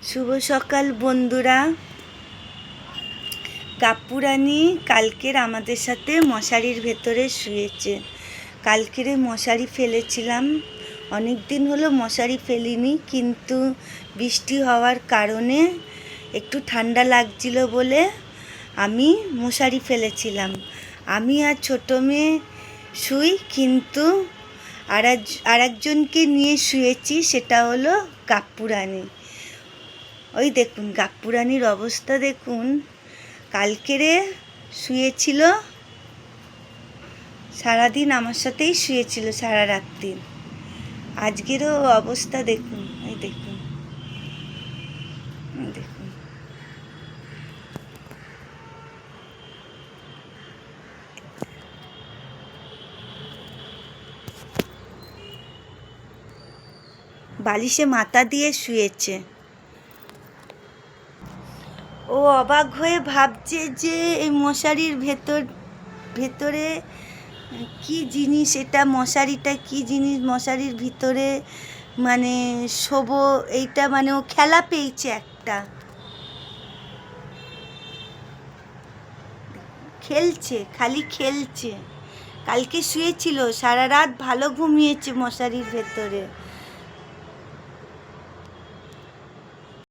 শুভ সকাল বন্ধুরা। কাপ্পুরানি কালকের আমাদের সাথে মশারির ভেতরে শুয়েছে। কালকেরে মশারি ফেলেছিলাম, অনেক দিন হলো মশারি ফেলিনি, কিন্তু বৃষ্টি হওয়ার কারণে একটু ঠান্ডা লাগছিল বলে আমি মশারি ফেলেছিলাম। আমি আর ছোটো মেয়ে শুই, কিন্তু আর একজনকে নিয়ে শুয়েছি, সেটা হলো কাপ্পুরানি। ওই দেখুন কাপ্পুরানির অবস্থা দেখুন। কালকেরে শুয়েছিল, সারাদিন আমার সাথেই শুয়েছিল সারা রাত্রি। আজকেরও অবস্থা দেখুন, এই দেখুন, এই দেখুন। বালিশে মাথা দিয়ে শুয়েছে। ও অবাক হয়ে ভাবছে যে এই মশারির ভেতরে কি জিনিস, এটা মশারিটা কি জিনিস, মশারির ভিতরে মানে শোবো, এইটা মানে ও খেলা পেয়েছে একটা, খেলছে, খালি খেলছে। কালকে শুয়েছিল, সারা রাত ভালো ঘুমিয়েছে মশারির ভেতরে।